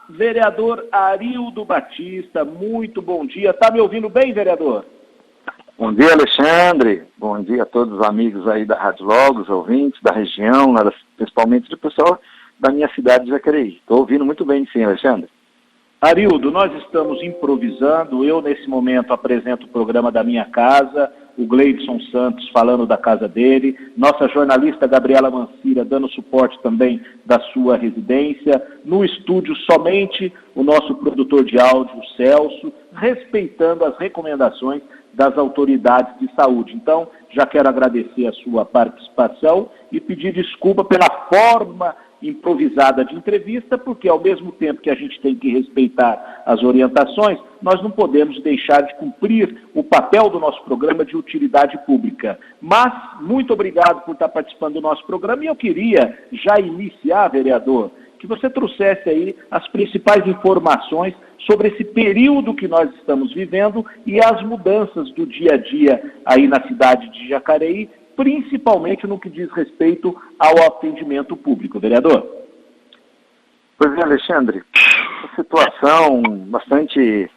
vereador Arildo Batista, muito bom dia. Está me ouvindo bem, vereador? Bom dia, Alexandre. Bom dia a todos os amigos aí da Rádio Logos, ouvintes da região, principalmente do pessoal da minha cidade de Jacareí. Estou ouvindo muito bem, sim, Alexandre. Arildo, nós estamos improvisando. Eu, nesse momento, apresento o programa da minha casa, o Gleidson Santos falando da casa dele, nossa jornalista Gabriela Mancira dando suporte também da sua residência, no estúdio somente o nosso produtor de áudio, Celso, respeitando as recomendações das autoridades de saúde. Então, já quero agradecer a sua participação e pedir desculpa pela forma improvisada de entrevista, porque ao mesmo tempo que a gente tem que respeitar as orientações, nós não podemos deixar de cumprir o papel do nosso programa de utilidade pública. Mas, muito obrigado por estar participando do nosso programa e eu queria já iniciar, vereador, que você trouxesse aí as principais informações sobre esse período que nós estamos vivendo e as mudanças do dia a dia aí na cidade de Jacareí, principalmente no que diz respeito ao atendimento público. Vereador? Pois é, Alexandre, uma situação bastante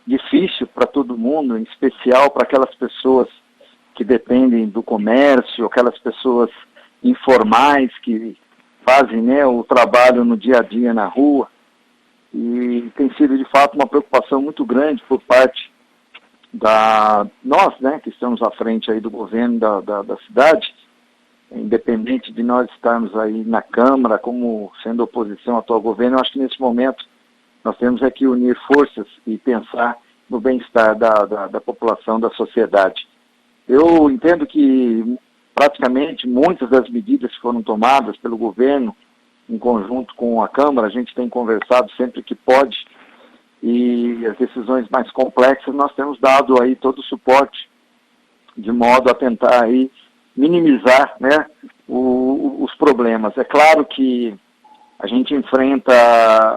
difícil para todo mundo, em especial para aquelas pessoas que dependem do comércio, aquelas pessoas informais que fazem, né, o trabalho no dia a dia na rua, e tem sido de fato uma preocupação muito grande por parte nós, né, que estamos à frente aí do governo da cidade, independente de nós estarmos aí na Câmara como sendo oposição ao atual governo. Eu acho que nesse momento nós temos que unir forças e pensar no bem-estar da população, da sociedade. Eu entendo que praticamente muitas das medidas que foram tomadas pelo governo, em conjunto com a Câmara, a gente tem conversado sempre que pode, e as decisões mais complexas nós temos dado aí todo o suporte, de modo a tentar aí minimizar, né, os problemas. É claro que a gente enfrenta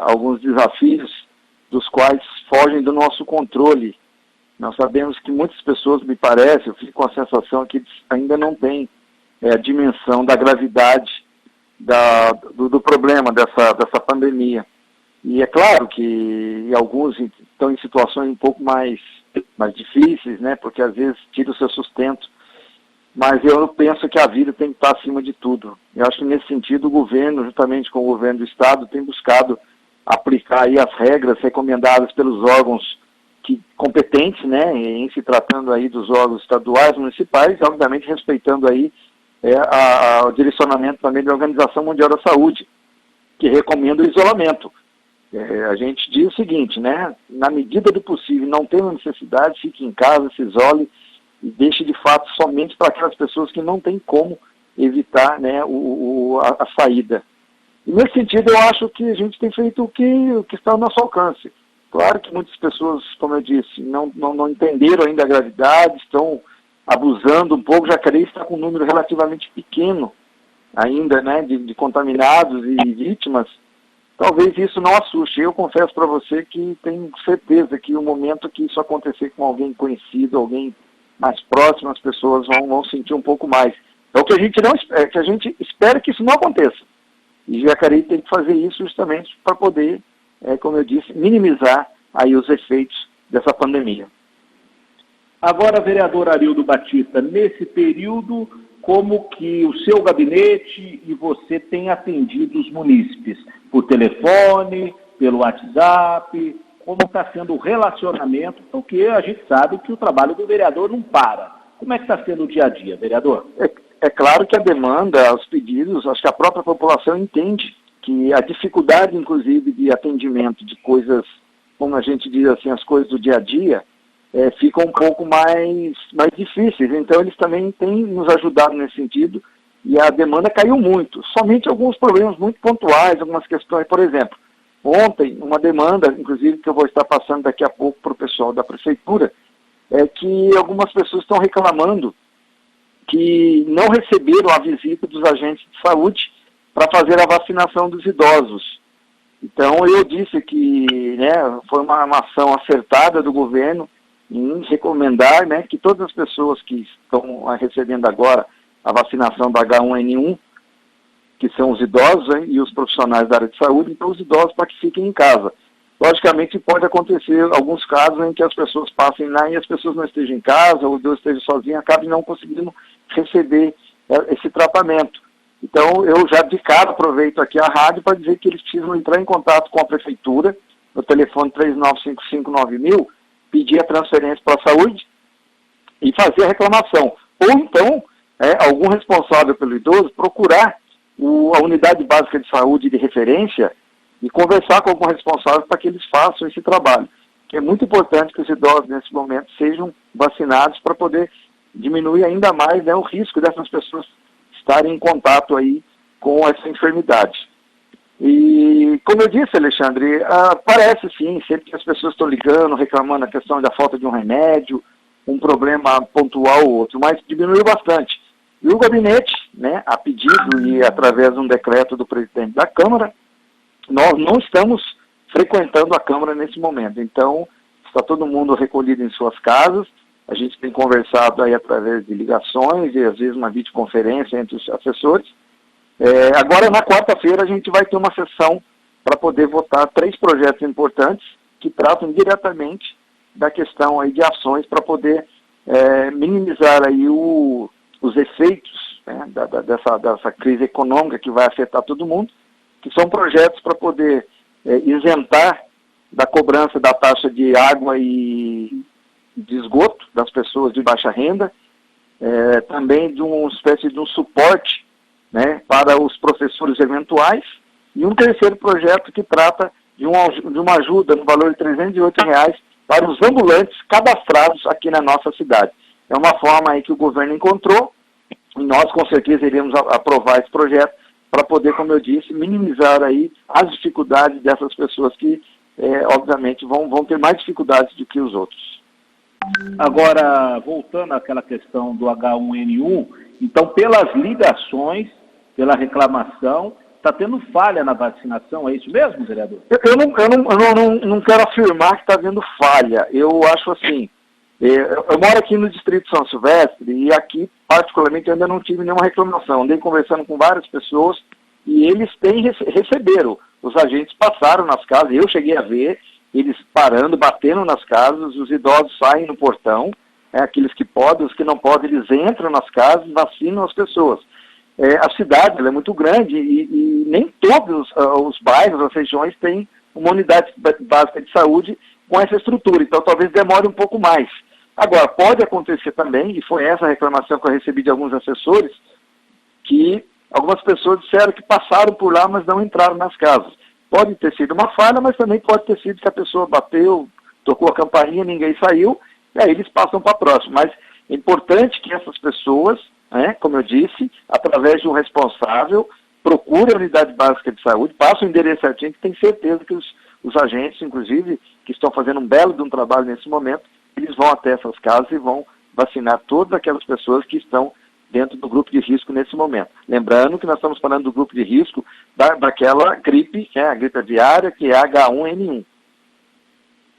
alguns desafios dos quais fogem do nosso controle. Nós sabemos que muitas pessoas, me parece, eu fico com a sensação que ainda não têm a dimensão da gravidade do problema dessa pandemia. E é claro que alguns estão em situações um pouco mais difíceis, né, porque às vezes tira o seu sustento, mas eu penso que a vida tem que estar acima de tudo. Eu acho que nesse sentido o governo, juntamente com o governo do Estado, tem buscado aplicar aí as regras recomendadas pelos órgãos competentes, né, em se tratando aí dos órgãos estaduais, municipais, e obviamente respeitando aí o direcionamento também da Organização Mundial da Saúde, que recomenda o isolamento. A gente diz o seguinte, né, na medida do possível, não tem necessidade, fique em casa, se isole e deixe de fato somente para aquelas pessoas que não têm como evitar, né, a saída. E nesse sentido eu acho que a gente tem feito o que está ao nosso alcance. Claro que muitas pessoas, como eu disse, não entenderam ainda a gravidade, estão abusando um pouco. Jacareí está com um número relativamente pequeno ainda, né, de contaminados e vítimas. Talvez isso não assuste. Eu confesso para você que tenho certeza que o momento que isso acontecer com alguém conhecido, alguém mais próximo, as pessoas vão sentir um pouco mais. É o que a gente que a gente espera que isso não aconteça. E Jacareí tem que fazer isso justamente para poder, como eu disse, minimizar aí os efeitos dessa pandemia. Agora, vereador Arildo Batista, nesse período, como que o seu gabinete e você têm atendido os munícipes? Por telefone, pelo WhatsApp? Como está sendo o relacionamento? Porque a gente sabe que o trabalho do vereador não para. Como é que está sendo o dia a dia, vereador? É claro que a demanda, os pedidos, acho que a própria população entende que a dificuldade, inclusive, de atendimento de coisas, como a gente diz assim, as coisas do dia a dia, ficam um pouco mais difíceis. Então, eles também têm nos ajudado nesse sentido e a demanda caiu muito. Somente alguns problemas muito pontuais, algumas questões, por exemplo, ontem, uma demanda, inclusive, que eu vou estar passando daqui a pouco para o pessoal da prefeitura, é que algumas pessoas estão reclamando que não receberam a visita dos agentes de saúde para fazer a vacinação dos idosos. Então, eu disse que, né, foi uma ação acertada do governo em recomendar, né, que todas as pessoas que estão recebendo agora a vacinação da H1N1, que são os idosos, hein, e os profissionais da área de saúde, então os idosos para que fiquem em casa. Logicamente pode acontecer alguns casos em que as pessoas passem lá e as pessoas não estejam em casa, ou o idoso esteja sozinho, acabem não conseguindo receber esse tratamento. Então eu já de cara aproveito aqui a rádio para dizer que eles precisam entrar em contato com a prefeitura, no telefone 39559000, pedir a transferência para a saúde e fazer a reclamação. Ou então, algum responsável pelo idoso procurar a unidade básica de saúde de referência e conversar com algum responsável para que eles façam esse trabalho. Que é muito importante que os idosos, nesse momento, sejam vacinados para poder diminuir ainda mais, né, o risco dessas pessoas estarem em contato aí com essa enfermidade. E, como eu disse, Alexandre, parece sim, sempre que as pessoas estão ligando, reclamando a questão da falta de um remédio, um problema pontual ou outro, mas diminuiu bastante. E o gabinete, né, a pedido e através de um decreto do presidente da Câmara, nós não estamos frequentando a Câmara nesse momento. Então, está todo mundo recolhido em suas casas. A gente tem conversado aí através de ligações e às vezes uma videoconferência entre os assessores. Agora, na quarta-feira, a gente vai ter uma sessão para poder votar 3 projetos importantes que tratam diretamente da questão aí de ações para poder minimizar aí os efeitos, né, dessa crise econômica que vai afetar todo mundo, que são projetos para poder isentar da cobrança da taxa de água e de esgoto das pessoas de baixa renda, também de uma espécie de um suporte, né, para os professores eventuais, e um terceiro projeto que trata de uma ajuda no valor de R$308 para os ambulantes cadastrados aqui na nossa cidade. É uma forma aí que o governo encontrou, e nós com certeza iremos aprovar esse projeto para poder, como eu disse, minimizar aí as dificuldades dessas pessoas que, obviamente, vão ter mais dificuldades do que os outros. Agora, voltando àquela questão do H1N1, então, pelas ligações, pela reclamação, está tendo falha na vacinação, é isso mesmo, vereador? Eu não quero afirmar que está havendo falha. Eu acho assim, eu moro aqui no Distrito São Silvestre e aqui, particularmente, eu ainda não tive nenhuma reclamação. Andei conversando com várias pessoas e eles receberam. Os agentes passaram nas casas, eu cheguei a ver eles parando, batendo nas casas, os idosos saem no portão, aqueles que podem, os que não podem, eles entram nas casas e vacinam as pessoas. A cidade ela é muito grande e nem todos os bairros, as regiões têm uma unidade básica de saúde com essa estrutura, então talvez demore um pouco mais. Agora, pode acontecer também, e foi essa a reclamação que eu recebi de alguns assessores, que algumas pessoas disseram que passaram por lá, mas não entraram nas casas. Pode ter sido uma falha, mas também pode ter sido que a pessoa bateu, tocou a campainha, ninguém saiu, e aí eles passam para a próxima. Mas é importante que essas pessoas, como eu disse, através de um responsável, procurem a unidade básica de saúde, passem o endereço certinho, que tem certeza que os agentes, inclusive, que estão fazendo um belo de um trabalho nesse momento, eles vão até essas casas e vão vacinar todas aquelas pessoas que estão dentro do grupo de risco nesse momento. Lembrando que nós estamos falando do grupo de risco daquela gripe, que é a gripe aviária, que é a H1N1.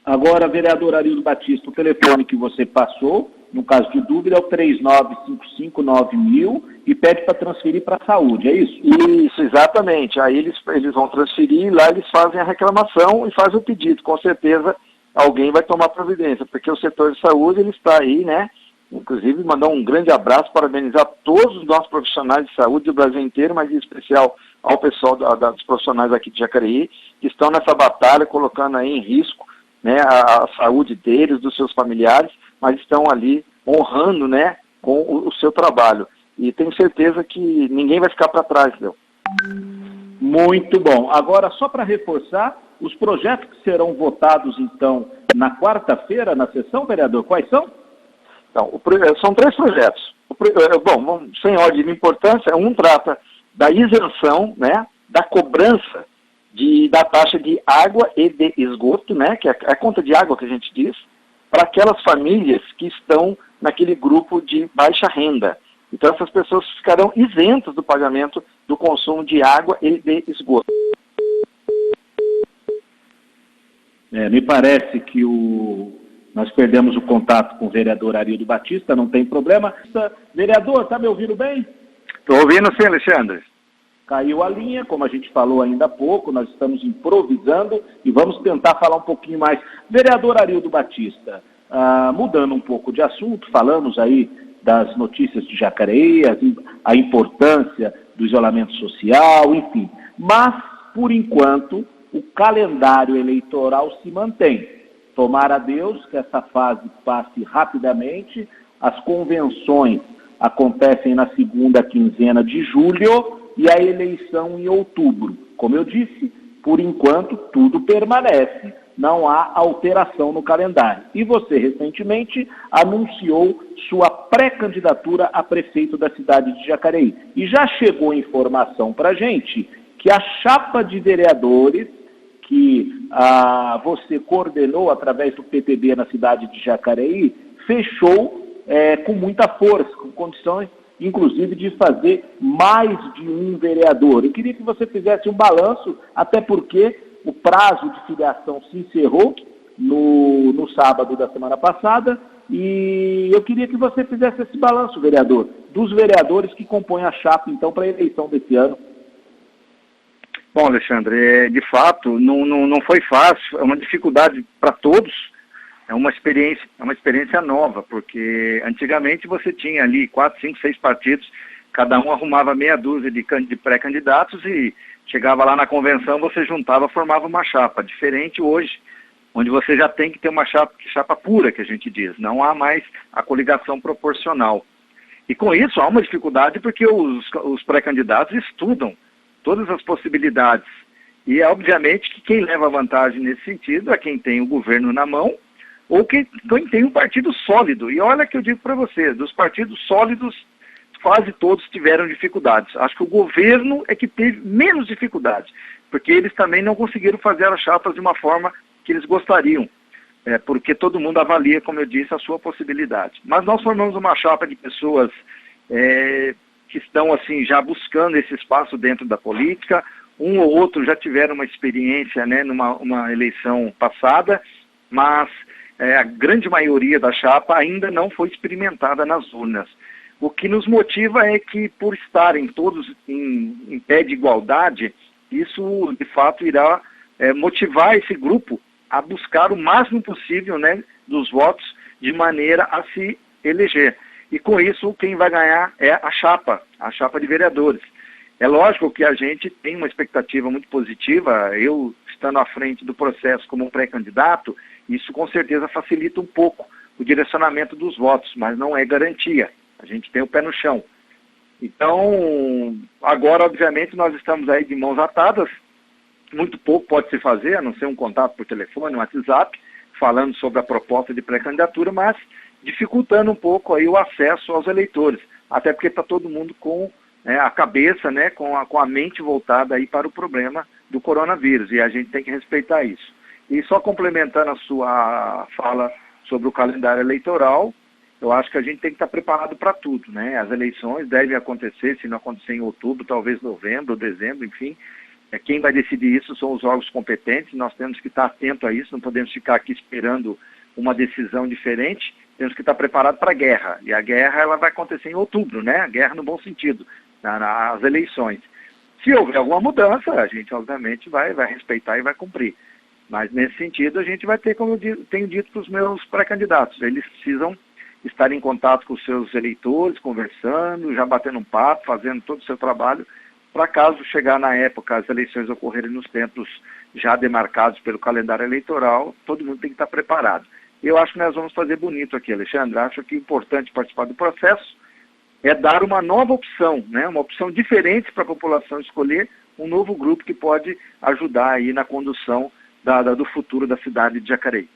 Agora, vereador Arildo Batista, o telefone que você passou, no caso de dúvida, é o 39559000 e pede para transferir para a saúde, é isso? Isso, exatamente. Aí eles vão transferir, lá eles fazem a reclamação e fazem o pedido. Com certeza alguém vai tomar providência, porque o setor de saúde ele está aí, né? Inclusive, mandar um grande abraço, parabenizar todos os nossos profissionais de saúde do Brasil inteiro, mas em especial ao pessoal dos profissionais aqui de Jacareí, que estão nessa batalha, colocando aí em risco, né, a saúde deles, dos seus familiares, mas estão ali honrando, né, com o seu trabalho. E tenho certeza que ninguém vai ficar para trás, Léo. Muito bom. Agora, só para reforçar, os projetos que serão votados, então, na quarta-feira, na sessão, vereador, quais são? Então, são 3 projetos. Bom, sem ordem de importância, um trata da isenção, né, da cobrança da taxa de água e de esgoto, né, que é a conta de água que a gente diz, para aquelas famílias que estão naquele grupo de baixa renda. Então, essas pessoas ficarão isentas do pagamento do consumo de água e de esgoto. Me parece que nós perdemos o contato com o vereador Arildo Batista, não tem problema. Vereador, está me ouvindo bem? Estou ouvindo sim, Alexandre. Caiu a linha, como a gente falou ainda há pouco, nós estamos improvisando e vamos tentar falar um pouquinho mais. Vereador Arildo Batista, mudando um pouco de assunto, falamos aí das notícias de Jacareí, a importância do isolamento social, enfim. Mas, por enquanto, o calendário eleitoral se mantém. Tomara a Deus que essa fase passe rapidamente. As convenções acontecem na segunda quinzena de julho e a eleição em outubro. Como eu disse, por enquanto tudo permanece, não há alteração no calendário. E você recentemente anunciou sua pré-candidatura a prefeito da cidade de Jacareí. E já chegou informação para a gente que a chapa de vereadores que você coordenou através do PTB na cidade de Jacareí fechou com muita força, com condições inclusive de fazer mais de um vereador. Eu queria que você fizesse um balanço, até porque o prazo de filiação se encerrou no sábado da semana passada, e eu queria que você fizesse esse balanço, vereador, dos vereadores que compõem a chapa, então, para a eleição desse ano. Bom, Alexandre, de fato, não foi fácil, é uma dificuldade para todos. É uma experiência nova, porque antigamente você tinha ali 4, 5, 6 partidos, cada um arrumava meia dúzia de pré-candidatos e chegava lá na convenção, você juntava, formava uma chapa. Diferente hoje, onde você já tem que ter uma chapa pura, que a gente diz, não há mais a coligação proporcional. E com isso há uma dificuldade porque os pré-candidatos estudam todas as possibilidades. E obviamente que quem leva vantagem nesse sentido é quem tem o governo na mão, ou quem tem um partido sólido. E olha que eu digo para você, dos partidos sólidos, quase todos tiveram dificuldades. Acho que o governo é que teve menos dificuldades, porque eles também não conseguiram fazer as chapas de uma forma que eles gostariam, porque todo mundo avalia, como eu disse, a sua possibilidade. Mas nós formamos uma chapa de pessoas que estão assim já buscando esse espaço dentro da política. Um ou outro já tiveram uma experiência, numa eleição passada, mas a grande maioria da chapa ainda não foi experimentada nas urnas. O que nos motiva é que, por estarem todos em pé de igualdade, isso de fato irá motivar esse grupo a buscar o máximo possível, dos votos, de maneira a se eleger. E com isso quem vai ganhar é a chapa de vereadores. É lógico que a gente tem uma expectativa muito positiva, eu estando à frente do processo como um pré-candidato, isso com certeza facilita um pouco o direcionamento dos votos, mas não é garantia. A gente tem o pé no chão. Então, agora, obviamente, nós estamos aí de mãos atadas. Muito pouco pode se fazer, a não ser um contato por telefone, um WhatsApp, falando sobre a proposta de pré-candidatura, mas dificultando um pouco aí o acesso aos eleitores. Até porque está todo mundo com a cabeça, com a mente voltada aí para o problema do coronavírus. E a gente tem que respeitar isso. E só complementando a sua fala sobre o calendário eleitoral, eu acho que a gente tem que estar preparado para tudo, As eleições devem acontecer, se não acontecer em outubro, talvez novembro, dezembro, enfim. Quem vai decidir isso são os órgãos competentes, nós temos que estar atento a isso, não podemos ficar aqui esperando uma decisão diferente, temos que estar preparados para a guerra. E a guerra ela vai acontecer em outubro, A guerra no bom sentido, nas eleições. Se houver alguma mudança, a gente obviamente vai respeitar e vai cumprir. Mas nesse sentido a gente vai ter, como eu tenho dito para os meus pré-candidatos, eles precisam estar em contato com os seus eleitores, conversando, já batendo um papo, fazendo todo o seu trabalho, para caso chegar na época, as eleições ocorrerem nos tempos já demarcados pelo calendário eleitoral, todo mundo tem que estar preparado. Eu acho que nós vamos fazer bonito aqui, Alexandre. Acho que é importante participar do processo é dar uma nova opção, uma opção diferente para a população escolher um novo grupo que pode ajudar aí na condução do futuro da cidade de Jacareí.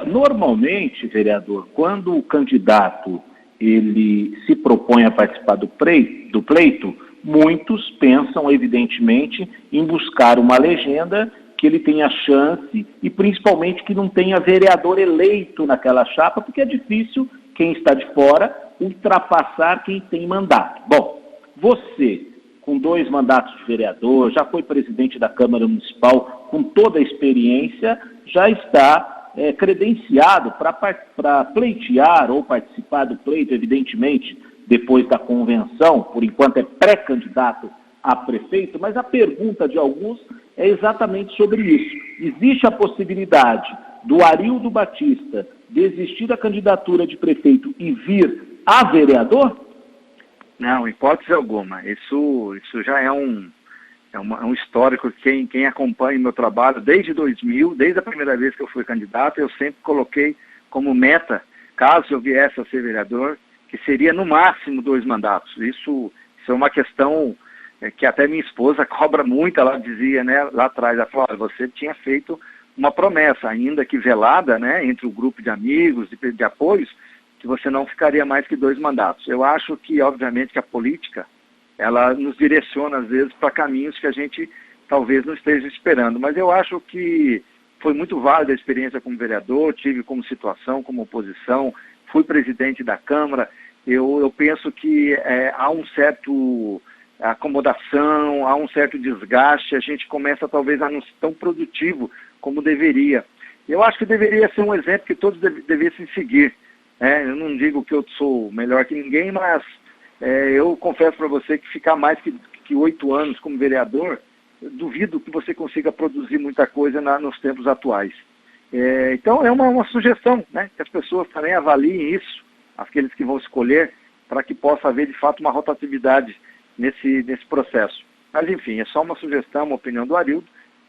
Normalmente, vereador, quando o candidato ele se propõe a participar do pleito, muitos pensam, evidentemente, em buscar uma legenda que ele tenha chance e principalmente que não tenha vereador eleito naquela chapa, porque é difícil quem está de fora ultrapassar quem tem mandato. Bom, você, com 2 mandatos de vereador, já foi presidente da Câmara Municipal, com toda a experiência, já está credenciado para pleitear ou participar do pleito, evidentemente, depois da convenção, por enquanto é pré-candidato a prefeito, mas a pergunta de alguns é exatamente sobre isso. Existe a possibilidade do Arildo Batista desistir da candidatura de prefeito e vir a vereador? Não, hipótese alguma. Isso já é um histórico. Quem acompanha o meu trabalho desde 2000, desde a primeira vez que eu fui candidato, eu sempre coloquei como meta, caso eu viesse a ser vereador, que seria no máximo 2 mandatos. Isso é uma questão que até minha esposa cobra muito. Ela dizia, né, lá atrás, ela falou, você tinha feito uma promessa, ainda que velada, né, entre o grupo de amigos, de apoios, que você não ficaria mais que 2 mandatos. Eu acho que, obviamente, que a política, ela nos direciona, às vezes, para caminhos que a gente talvez não esteja esperando. Mas eu acho que foi muito válida a experiência como vereador, tive como situação, como oposição, fui presidente da Câmara. Eu penso que há um certo acomodação, há um certo desgaste, a gente começa talvez a não ser tão produtivo como deveria. Eu acho que deveria ser um exemplo que todos devessem seguir. Eu não digo que eu sou melhor que ninguém, mas eu confesso para você que ficar mais que 8 anos como vereador, eu duvido que você consiga produzir muita coisa nos tempos atuais. Então é uma sugestão, né, que as pessoas também avaliem isso, aqueles que vão escolher, para que possa haver de fato uma rotatividade nesse processo. Mas enfim, é só uma sugestão, uma opinião do Arildo.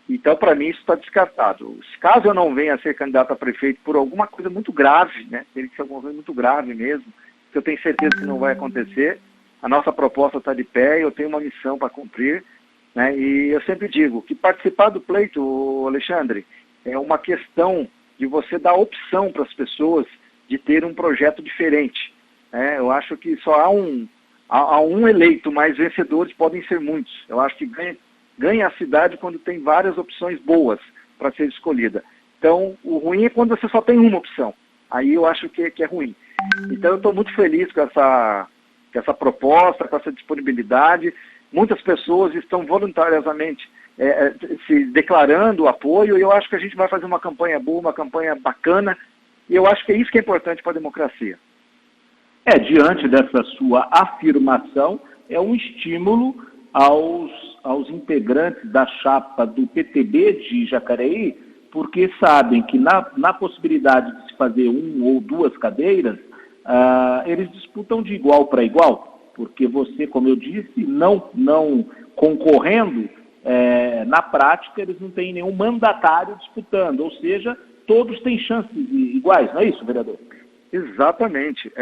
Então, para mim, isso está descartado. Caso eu não venha a ser candidato a prefeito por alguma coisa muito grave, né, teria que ser alguma coisa muito grave mesmo, que eu tenho certeza que não vai acontecer, a nossa proposta está de pé, eu tenho uma missão para cumprir, né, e eu sempre digo que participar do pleito, Alexandre, é uma questão de você dar opção para as pessoas de ter um projeto diferente. Eu acho que só há um eleito, mas vencedores podem ser muitos. Eu acho que ganha a cidade quando tem várias opções boas para ser escolhida. Então, o ruim é quando você só tem uma opção. Aí eu acho que é ruim. Então, eu estou muito feliz com essa proposta, com essa disponibilidade. Muitas pessoas estão voluntariosamente se declarando apoio, e eu acho que a gente vai fazer uma campanha boa, uma campanha bacana, e eu acho que é isso que é importante para a democracia. Diante dessa sua afirmação, é um estímulo aos integrantes da chapa do PTB de Jacareí, porque sabem que na possibilidade de se fazer 1 ou 2 cadeiras, eles disputam de igual para igual, porque você, como eu disse, não concorrendo, na prática eles não têm nenhum mandatário disputando, ou seja, todos têm chances iguais, não é isso, vereador? Exatamente.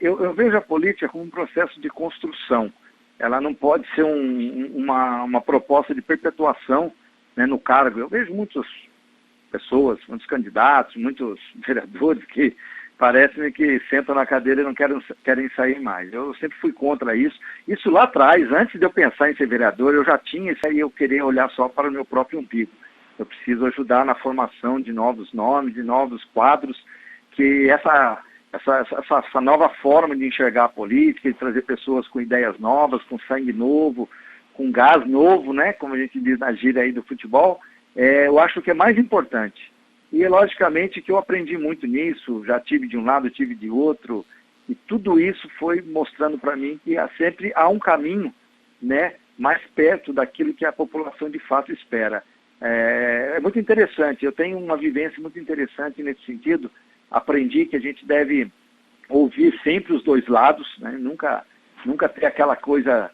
Eu vejo a política como um processo de construção. Ela não pode ser uma proposta de perpetuação, né, no cargo. Eu vejo muitas pessoas, muitos candidatos, muitos vereadores que parecem que sentam na cadeira e não querem sair mais. Eu sempre fui contra isso. Isso lá atrás, antes de eu pensar em ser vereador, eu já tinha isso aí, eu queria olhar só para o meu próprio umbigo. Eu preciso ajudar na formação de novos nomes, de novos quadros, que essa nova forma de enxergar a política, de trazer pessoas com ideias novas, com sangue novo, com gás novo, né, como a gente diz na gíria aí do futebol, eu acho que é mais importante. E logicamente que eu aprendi muito nisso, já tive de um lado, tive de outro, e tudo isso foi mostrando para mim que sempre há um caminho, né, mais perto daquilo que a população de fato espera. É muito interessante, eu tenho uma vivência muito interessante nesse sentido. Aprendi que a gente deve ouvir sempre os 2 lados, né? Nunca ter aquela coisa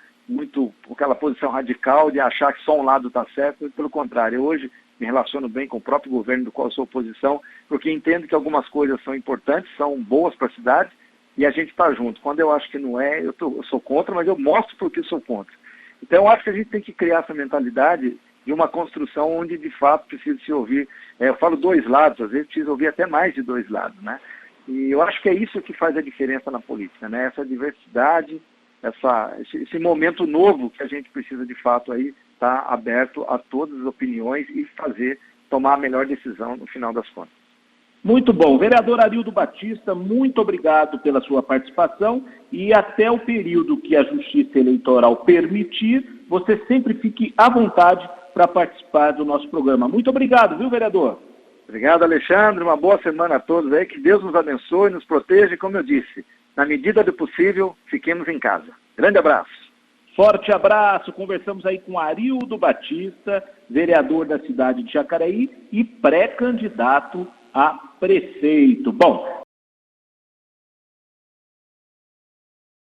aquela posição radical de achar que só um lado está certo. Pelo contrário, eu hoje me relaciono bem com o próprio governo do qual eu sou oposição, porque entendo que algumas coisas são importantes, são boas para a cidade, e a gente está junto. Quando eu acho que não é, eu sou contra, mas eu mostro por que sou contra. Então eu acho que a gente tem que criar essa mentalidade de uma construção onde de fato precisa se ouvir, eu falo 2 lados, às vezes precisa ouvir até mais de 2 lados, né? E eu acho que é isso que faz a diferença na política, né? Essa diversidade, esse momento novo que a gente precisa de fato aí estar aberto a todas as opiniões e tomar a melhor decisão no final das contas. Muito bom. Vereador Arildo Batista, muito obrigado pela sua participação, e até o período que a Justiça Eleitoral permitir, você sempre fique à vontade para participar do nosso programa. Muito obrigado, viu, vereador? Obrigado, Alexandre. Uma boa semana a todos aí. Que Deus nos abençoe, nos proteja e, como eu disse, na medida do possível, fiquemos em casa. Grande abraço. Forte abraço, conversamos aí com Arildo Batista, vereador da cidade de Jacareí e pré-candidato a prefeito. Bom,